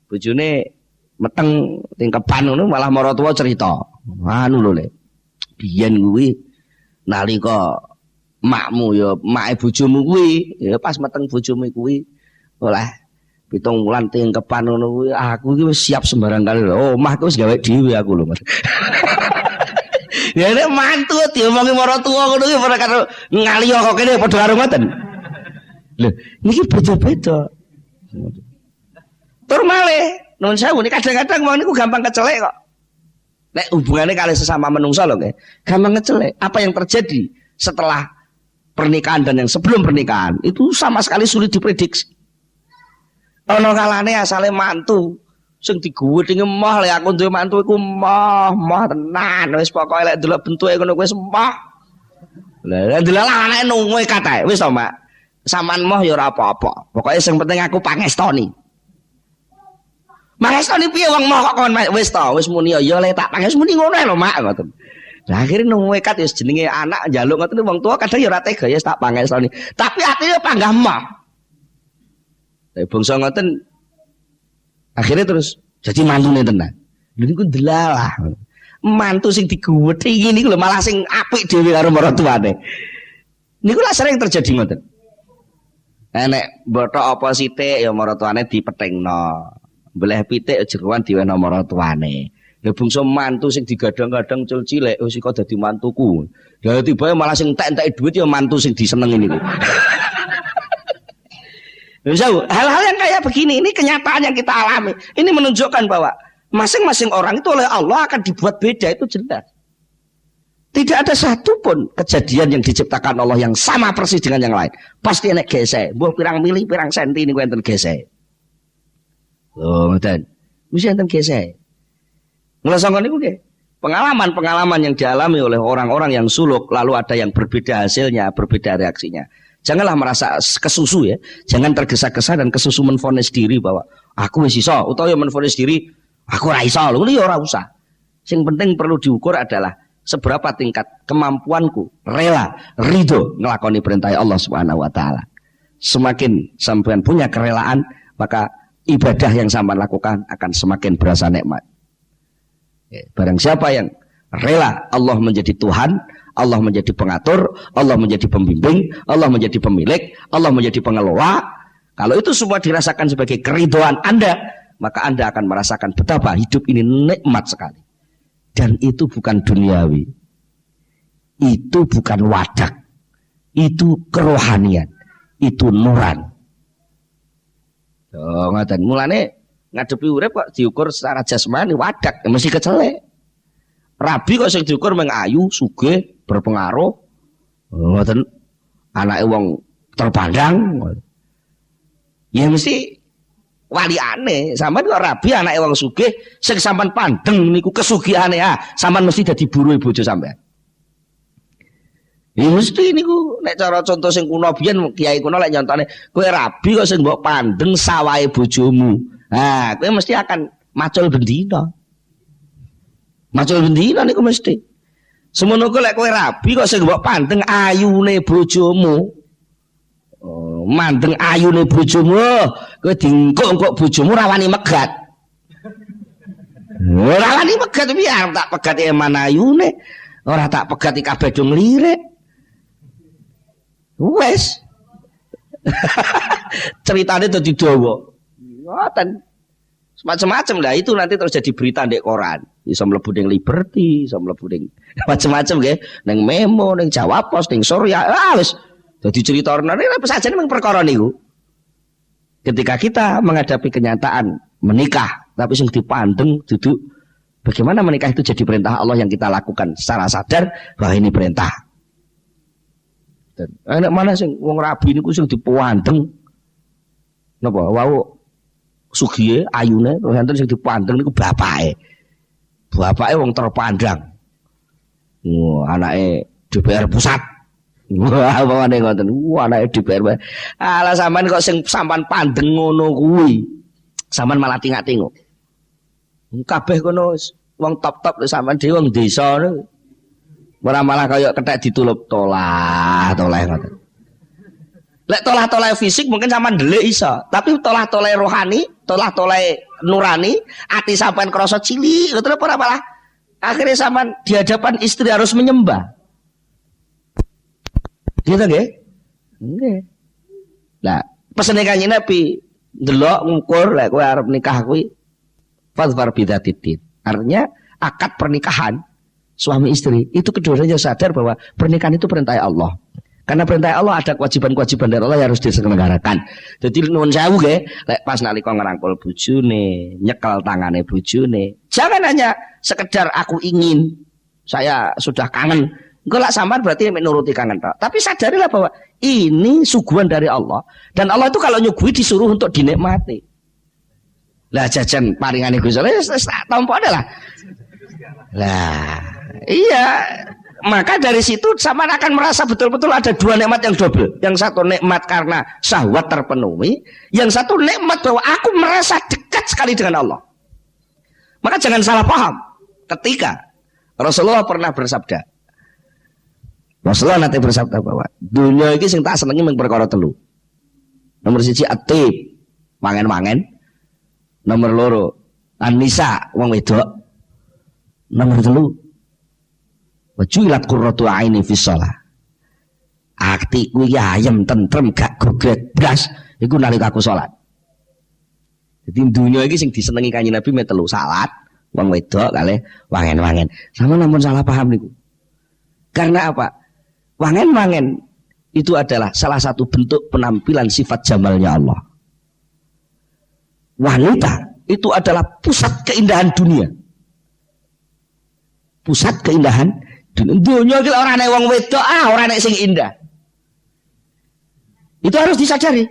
[SPEAKER 1] bojone meteng tingkepan ngono malah maratuwa cerita. Anu lho Le. Biyen kuwi nalika makmu ya make bojomu kuwi ya pas meteng bojomu kuwi oleh 7 wulan tingkepan ngono kuwi aku iki wis siap sembarang kali lho omah ku wis gawe dhewe aku lho Mas. Ya nek mantu diomongi maratuwa ngono kuwi ora karo ngaliyo kok kene padha karo ngoten. Lho niki beda-beda. Tur malih nuwun sewu niki kadang-kadang wong niku gampang kecelek kok. Nek hubungannya kali sesama menungsa lho nggih, gampang ngecelek. Apa yang terjadi setelah pernikahan dan yang sebelum pernikahan itu sama sekali sulit diprediksi. Ana kalane asale mantu sing digudhi emoh lek aku duwe mantu iku emoh tenan wis pokoke lek delok bentuke ngono kuwi emoh. Lah delok anake nungwe katae wis to Mak. Saman emoh ya ora apa-apa. Pokoke sing penting aku pangestoni. Mangestoni piye wong emoh kok kon wis to wis muni ya lek tak pangest muni ngono lho Mak ngoten. Lah akhire nungwe kat ya jenenge anak njaluk ngoten wong tua kadang ya ora tega ya tak pangestoni. Tapi atine panggah emoh. Bangsa ngoten akhirnya terus jadi mantune tenan. Lha niku delalah. Mantu sing diguwethi iki niku lho malah sing apik dhewe karo maratuwane. Niku lah sering terjadi ngoten. Nek bothok apa sithik ya maratuwane dipethingno. Mbleh pitik jeroan diwehno maratuwane. Lah bangsa mantu sing digadang-gadang cul cilik wis kok dadi mantuku. Lah tibae malah sing entek-enteki dhuwit ya mantu sing disenengi niku. Hal-hal yang kayak begini ini kenyataan yang kita alami. Ini menunjukkan bahwa masing-masing orang itu oleh Allah akan dibuat beda, itu jelas. Tidak ada satupun kejadian yang diciptakan Allah yang sama persis dengan yang lain. Pasti enek gesek. Mbah pirang mili, pirang senti niku enten gesek. Loh, ngoten. Mesti enten gesek. Ngrasakon niku nggih. Pengalaman-pengalaman yang dialami oleh orang-orang yang suluk lalu ada yang berbeda hasilnya, berbeda reaksinya. Janganlah merasa kesusu ya. Jangan tergesa-gesa dan kesusu menvonis diri bahwa aku wis iso utawa menvonis diri aku ora iso. Lho ya ora usah. Sing penting perlu diukur adalah seberapa tingkat kemampuanku rela ridho ngelakoni perintah Allah Subhanahu wa taala. Semakin sampean punya kerelaan, maka ibadah yang sampean lakukan akan semakin berasa nikmat. Barang siapa yang rela Allah menjadi Tuhan, Allah menjadi pengatur, Allah menjadi pembimbing, Allah menjadi pemilik, Allah menjadi pengelola. Kalau itu semua dirasakan sebagai keridhaan Anda, maka Anda akan merasakan betapa hidup ini nikmat sekali. Dan itu bukan duniawi. Itu bukan wadak. Itu kerohanian. Itu nuran. Oh, ngaten. Mulane ngadepi urip kok diukur secara jasmani wadak, mesti kecelek. Rabi kok sing diukur meng ayu, sugih, berpengaruh. Ngoten anake wong terpandang. Ya mesti waliane. Sampean kok rabi anake wong sugih sing sampean pandeng niku kesugihane sampean mesti dadi buruhe bojo sampean. Ya mesti niku nek cara contoh sing kuno biyen kiai kuno lek nyontone kowe rabi kok sing mbok pandeng sawahe bojomu. Kowe mesti akan macul bendina. Macul bendina niku mesti. Semono kok lek kowe rabi kok sing mbok pandeng ayune bojomu. Mandeng ayune bojomu, kowe diengkok bojomu rawani megat. Rawani megat piye tak pegat eman ayune, ora tak pegat kabeh do nglirik. Wes. Ceritane dadi dawa. Ngoten. Macam-macam lah itu nanti terus jadi berita ndek koran. Iso mlebu ning Liberty, iso mlebu ning macam-macam nggih, ning Memo, ning Jawa Pos, ning Surya. Wes. Jadi cerita orang ini apa saja memang perkara niku. Ketika kita menghadapi kenyataan menikah, tapi sing dipandeng duduk bagaimana menikah itu jadi perintah Allah yang kita lakukan secara sadar bahwa ini perintah. Dan enak mana sing wong rabi niku sing dipandeng napa wau sugihe ayune terus enten sing dipandeng niku bapake. Bapake wong terpandang. Anake DPR pusat. Wah, pokoknya ngoten. Wah, anake DPR. Alah sampean kok sing sampean pandeng ngono kuwi. Sampean malah tingak-tinguk. Kabeh kono wong top-top sampean dhewe wong desa niku. Ora malah kaya kethek ditulup tolah-tolah ngoten. Lek tolah-tolah fisik mungkin sampean ndelik iso, tapi tolah-tolah rohani, tolah-tolah nurani, ati sampean krasa cilik, ngoten apa malah akhirnya sampean di hadapan istri harus menyembah. Gitu nggih? Nggih. Lah, pesene Kanjeng Nabi ndelok ngukur lek kowe arep nikah kuwi fadfar bidzatid. Artinya akad pernikahan suami istri itu keduanya sadar bahwa pernikahan itu perintah Allah. Karena perintah Allah ada kewajiban-kewajiban dari Allah yang harus diselenggarakan. Jadi nuwun sewu nggih, lek pas nalika ngrangkul bojone, nyekel tangane bojone, jangan hanya sekedar aku ingin, saya sudah kangen. Engko lak sampean berarti menuruti kangen tok. Tapi sadarilah bahwa ini suguhan dari Allah dan Allah itu kalau nyuguhi disuruh untuk dinikmati. Lah jajan paringane Gusti Allah tampa adalah. Lah, iya. Maka dari situ sampean akan merasa betul-betul ada dua nikmat yang double. Yang satu nikmat karena syahwat terpenuhi, yang satu nikmat bahwa aku merasa dekat sekali dengan Allah. Maka jangan salah paham. Ketika Rasulullah pernah bersabda, Rasulullah nanti bersabda bahwa dunia ini sing tak senengi mung perkara telu. Nomor 1 atib, mangen-mangen. Nomor 2 an-nisa, wong wedok. Nomor 3 wajulat qurratu aini fi shalah. Atiku iki ayem tentrem gak goget blas iku nalika aku salat. Jadi dunia iki sing disenengi Kanjeng Nabi me telu, salat, wong wedok kalih wangen-wangen. Sama namun salah paham niku. Karena apa? Wangen-wangen itu adalah salah satu bentuk penampilan sifat jamalnya Allah. Wanita itu adalah pusat keindahan dunia. Pusat keindahan dunia. Dunia iki ora nek wong wedok ora nek sing indah. Itu harus disadari.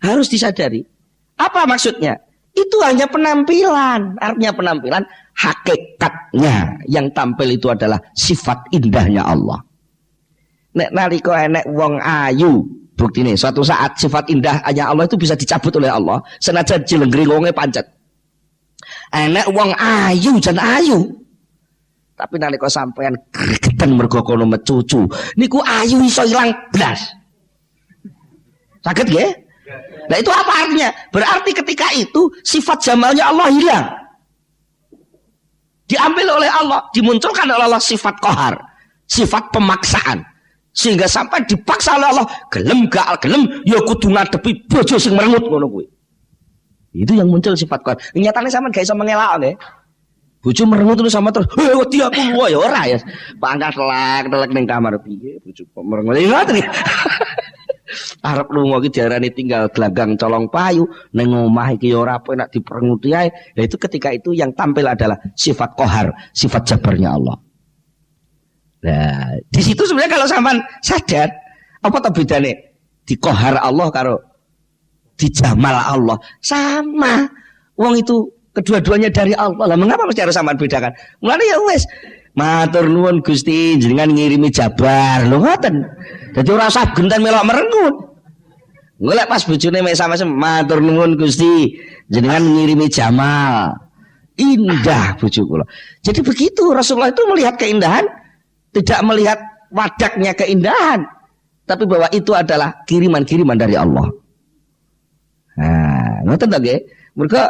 [SPEAKER 1] Harus disadari. Apa maksudnya? Itu hanya penampilan. Artinya penampilan, hakikatnya yang tampil itu adalah sifat indahnya Allah. Nek nalika enek wong ayu, buktine suatu saat sifat indahnya Allah itu bisa dicabut oleh Allah, senajan jilenggring wonge pancet. Enek wong ayu jan ayu. Tapi nalika sampean gregeten mergo kono mecucu, niku ayu iso ilang blas. Saged nggih? Nah itu apa artinya? Berarti ketika itu sifat jamalnya Allah hilang. Diambil oleh Allah, dimunculkan oleh Allah sifat qahar, sifat pemaksaan. Sehingga sampai dipaksa oleh Allah, gelem gak gelem ya kudu ngadepi bojo sing merengut ngono kuwi. Itu yang muncul sifat qahar. Nyatane sampean gak iso mengelak nggih. Bojo merengut terus sama terus, wedi aku luwe ya ora ya. Pangkat telek ning kamar piye bojo kok merengut. Ya ngoten. Arep lunga iki diarani tinggal gelanggang colong payu ning omah iki ya ora penak diperenguti ae. Nah itu ketika itu yang tampil adalah sifat qahar, sifat jabarnya Allah. Nah, di situ sebenarnya kalau sampean sadar apa to bedane di qahar Allah karo di jamal Allah. Sama. Wong itu kedua-duanya dari Allah. Lah mengapa mesti harus sampean bedakan? Mulane ya wis matur nuwun Gusti jenengan ngirimi jabar. Lho ngoten. Dadi ora usah genten melok merengut. Golek pas bojone mek sama-sama matur nuwun Gusti jenengan ngirimi jamal. Indah bojo kula. Jadi begitu Rasulullah itu melihat keindahan, tidak melihat wadaknya keindahan, tapi bahwa itu adalah kiriman-kiriman dari Allah. Nah, ngoten to nggih. Mergo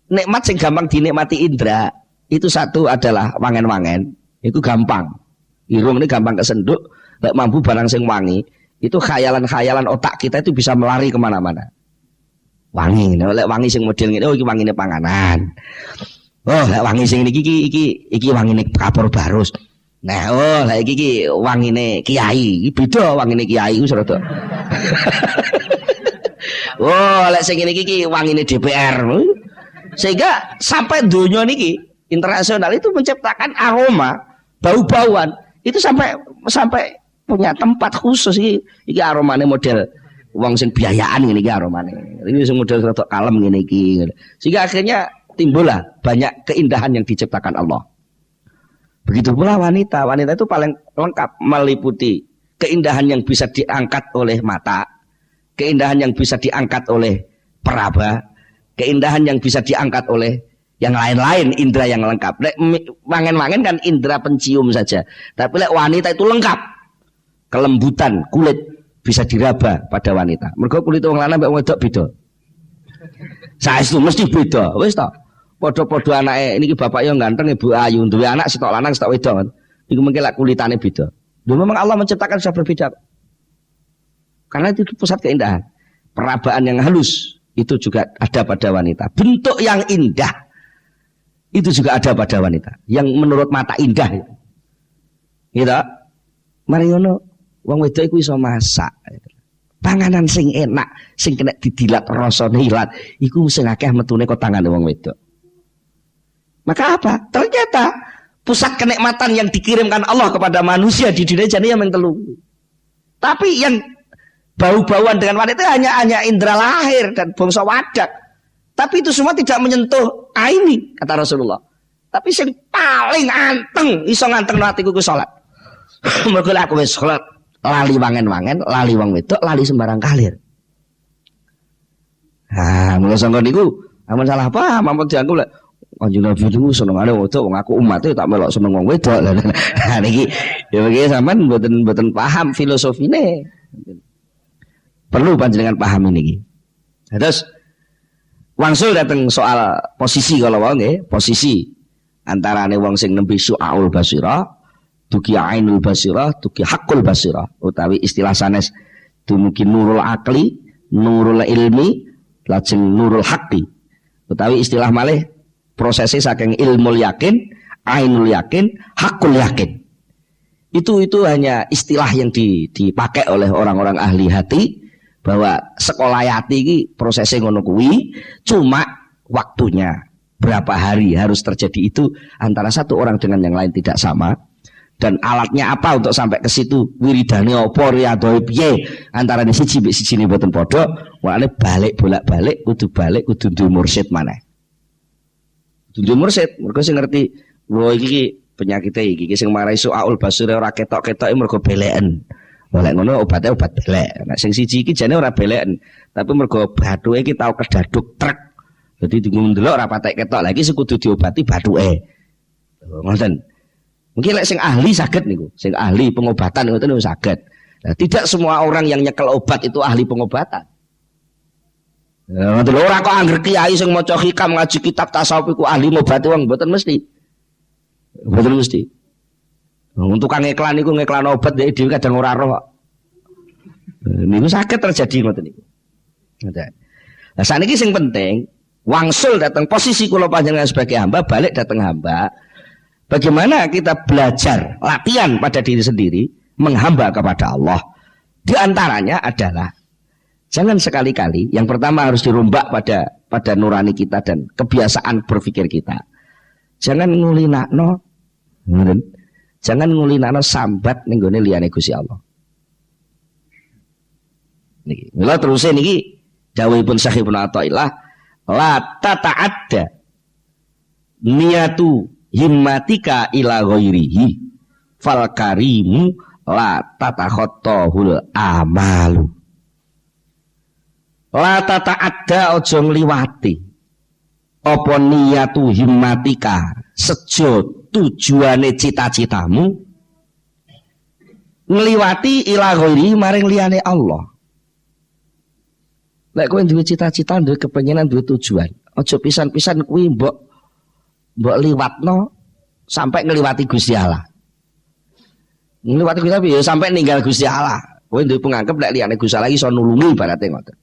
[SPEAKER 1] nikmat sing gampang dinikmati indra itu satu adalah wangen-wangen, itu gampang. Irung ini gampang kesenduk, lek mampu barang sing wangi, itu khayalan-khayalan otak kita itu bisa melari kemana-mana. Wangi, lek wangi sing model ngene, oh iki wangine panganan. Oh, lek wangi sing iki wangine kapur barus. Nah, oh lek iki wangine kiai, iki beda wangine kiai ku serada. Oh, lek sing iki wangine DPR. Sehingga sampai dunia niki internasional itu menciptakan aroma, bau-bauan. Itu sampai punya tempat khusus iki aromane model wong sing biayaan ngene iki aromane. Iki sing model rada kalem ngene iki. Sehingga akhirnya timbullah banyak keindahan yang diciptakan Allah. Begitu pula wanita. Wanita itu paling lengkap meliputi keindahan yang bisa diangkat oleh mata, keindahan yang bisa diangkat oleh peraba, keindahan yang bisa diangkat oleh yang lain-lain indera yang lengkap. Lek wangen-wangen kan indera pencium saja. Tapi lek wanita itu lengkap. Kelembutan kulit bisa diraba pada wanita. Mergo kulit wong lanang mbek wedok beda. Saestu mesti beda. Wis ta. Padha-padha anake niki bapak yo ganteng ibu ayu, duwe anak sitok lanang sitok wedok kan. Iku mengke lek kulitane beda. Lho memang Allah menciptakan sudah berbeda. Karena itu pusat keindahan. Perabaan yang halus itu juga ada pada wanita. Bentuk yang indah itu juga ada pada wanita. Yang menurut mata indah itu. Gitu. Mari ngono wong wedok iku iso masak. Panganan sing enak, sing kena didilat rasane ilat, iku sing akeh metune kok tangane wong wedok. Maka apa? Ternyata pusat kenikmatan yang dikirimkan Allah kepada manusia di dunia jane yang telu. Tapi yang bau-bauan dengan wanita hanya indera lahir dan bangsa wadak. Tapi itu semua tidak menyentuh aini, kata Rasulullah. Tapi yang paling anteng, iso nganteng hatiku ku salat. Mergo aku wis salat, lali wangen-wangen, lali wong wedok, lali sembarang kalir. Mula sangka niku amun salah paham, ampun dianggap lek Kanjeng Nabi itu senengane wedok, wong aku umat tak melok seneng wong wedok. Nah niki ya begini sampean mboten paham filosofine. Perlu panjenengan paham ini. Terus wangsul datang soal posisi kalau wong nggih, posisi antarane wong sing nembe syu'aul basirah, duki ainul basirah, duki hakul basirah, utawi istilah sanes dumugi nurul akli, nurul ilmi, lajeng nurul haqqi. Utawi istilah malih prosesnya saking ilmul yakin, ainul yakin, hakul yakin. Itu hanya istilah yang dipakai oleh orang-orang ahli hati bahwa sekolah hati ini prosesnya ngono kuwi, cuma waktunya berapa hari harus terjadi itu antara satu orang dengan yang lain tidak sama. Dan alatnya apa untuk sampai ke situ, wiridane apa riyadhane piye antara siji mbek siji ne mboten padha, mulane bolak-balik kudu duwe mursyid maneh. Tunjuk mursyid, mergo sing ngerti, lho iki penyakite iki sing marai su'aul basir ora ketok-ketoke mergo beleken. Lek ngono obatnya obat belek. Nek sing siji iki jane ora beleken, tapi mergo bathuke iki tau kedaduk trek. Dadi ndelok ora patek ketok, lagi kudu diobati bathuke. Ngoten. Mungkin lek sing ahli saged niku, sing ahli pengobatan ngoten niku saged. Nah, tidak semua orang yang nyekel obat itu ahli pengobatan. Ngoten lho, ora kok angger kiai sing maca hikam ngaji kitab tasawuf iku ahli ngobati wong, mboten mesti. Mboten mesti. Untuk tukang iklan niku ngiklan obat dhewe kadang ora roh. Niku saged terjadi ngoten niku. Ngoten. Lah saniki sing penting wangsul datang posisi kula panjenengan sebagai hamba, balik datang hamba. Bagaimana kita belajar latihan pada diri sendiri menghamba kepada Allah. Di antaranya adalah jangan sekali-kali, yang pertama harus dirombak pada nurani kita dan kebiasaan berpikir kita. Jangan ngulinakno, jangan ngulinakno sambat ning gone liyane Gusti Allah. Niki, mila terus niki Dawuhipun Syekh Ibnu Athaillah, la tata'adda niyatu himmatika ila ghairihi fal karimu la tatakhattahul amalu. La tata'adda aja ngliwati apa niyatu himmatika sejo tujuane cita-citamu ngliwati ila ghairi maring liyane Allah. Lek kowe duwe cita-cita, duwe kepengenan, duwe tujuan, aja pisan-pisan kuwi mbok liwatno sampai ngliwati Gusti Allah. Ngliwati Gusti Allah ya sampai ninggal Gusti Allah. Kowe duwe penganggep lek liyane Gusti Allah iso nulungi ibarate ngoten.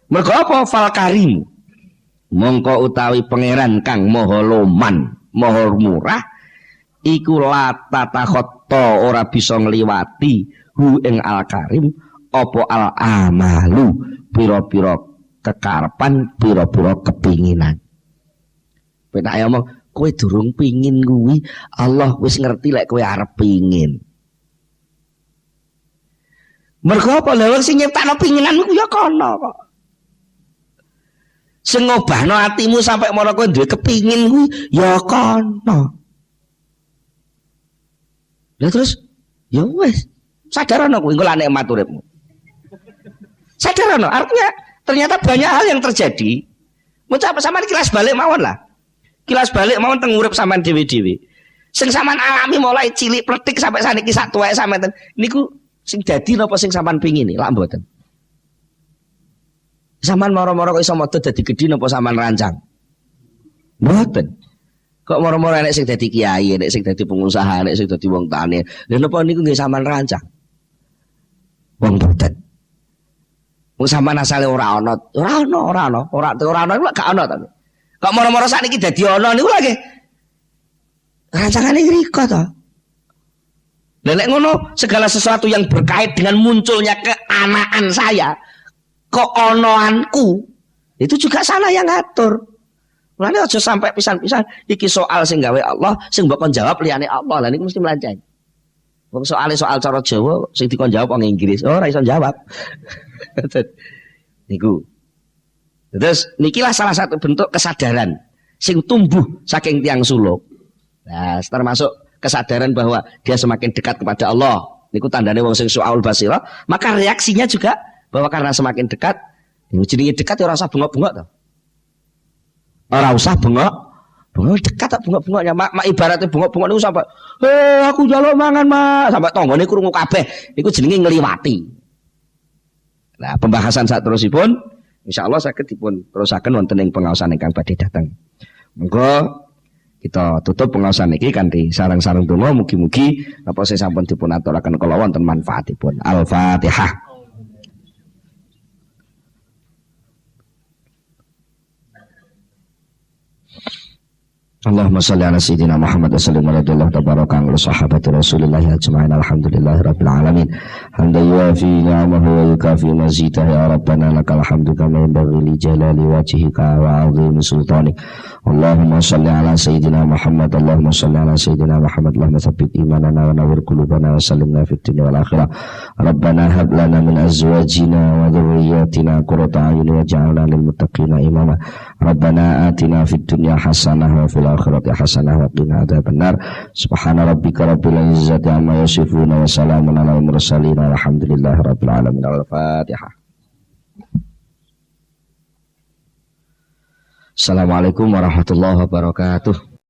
[SPEAKER 1] Mergo apa fal karim? Mongko utawi pangeran kang maha loman, maha murah iku la tatakhatta ora bisa ngliwati hu ing al karim apa al amalu pira-pira kekarepan, pira-pira kepinginan. Penak ayo ngomong kowe durung pingin kuwi, Allah wis ngerti lek kowe arep pingin. Mergo apa lha sing nyiptakno pinginanmu ku ya kono kok. Sing ngobahno atimu sampai mono kowe duwe kepingin kuwi ya kono. Lah terus ya wis sadarono kuwi engko lan nikmat uripmu. Sadarono artinya ternyata banyak hal yang terjadi. Muncul sama kilas balik mawon lah. Kilas balik mawon teng urip sampean dhewe-dhewe. Sing sampean alami mulai cilik pletik sampai saniki sak tuwek sampean niku sing dadi napa sing sampean pingin lak mboten. Sampean moro-moro kok iso modo dadi gedhi napa sampean rancang? Mboten. Kok moro-moro enek sing dadi kiai, enek sing dadi pengusaha, enek sing dadi wong tani. Lha napa niku nggih sampean rancang? Wong mboten. Wong sampean asale ora ana iku gak ana ta. Kok moro-moro sakniki dadi ana niku lagi rancangane ngriko to. Lah nek ngono segala sesuatu yang berkait dengan munculnya keanaan saya, keonoanku, itu juga sana yang ngatur. Mulane aja sampai pisan-pisan iki soal sing gawe Allah, sing mbok kon jawab liyane Allah. Lah niku mesti melanceng. Wong soal cara Jawa sing dikon jawab wong Inggris, ora iso jawab. Niku. Terus nikilah salah satu bentuk kesadaran sing tumbuh saking tiang suluk. Nah, termasuk kesadaran bahwa dia semakin dekat kepada Allah. Niku tandane wong sing su'aul basirah, maka reaksinya juga bahwa karena semakin dekat, jenenge dekat ya ora usah bengok-bengok to. Ora usah bengok dekat tak bengok-bengoknya. Mak ibaratnya bengok-bengok niku sampai aku njaluk mangan, Mak. Sampai tanggane krungu kabeh. Niku jenenge ngliwati. Nah, pembahasan saat terusipun insyaallah saged dipun terusaken wonten ing pengaosan ingkang badhe dateng. Monggo kita tutup pengaosan iki kanthi sareng-sareng donga mugi-mugi apa sing sampun dipun aturaken kala wonten manfaatipun. Al-Fatihah. Allahumma salli ala sayyidina Muhammad wa sallim ala radhiyallahu tabaraka an sahabati Rasulillah ajma'in alhamdulillahi rabbil alamin hamdan yuwafi ni'amahu wa yukafi mazidah ya rabbana lakal hamdu kama yanbaghi li jalali wajhika wa 'azimi sultanik. Allahumma salli ala sayyidina Muhammad Allahumma salli ala sayyidina Muhammad Allahumma tsabbit imanana wa nawwir qulubana wa sallimna fid dunya wal akhirah. Rabbana hab lana min azwajina wa dhurriyyatina qurrata a'yun waj'alna lil muttaqina imama. Rabbana atina fid dunya hasanah wa fil akhirati hasanah wa qina adzabannar. Subhana rabbika rabbil izzati amma yasifun wa salamun alal mursalin walhamdulillahi rabbil alamin. Al-Fatihah. Assalamualaikum warahmatullahi wabarakatuh.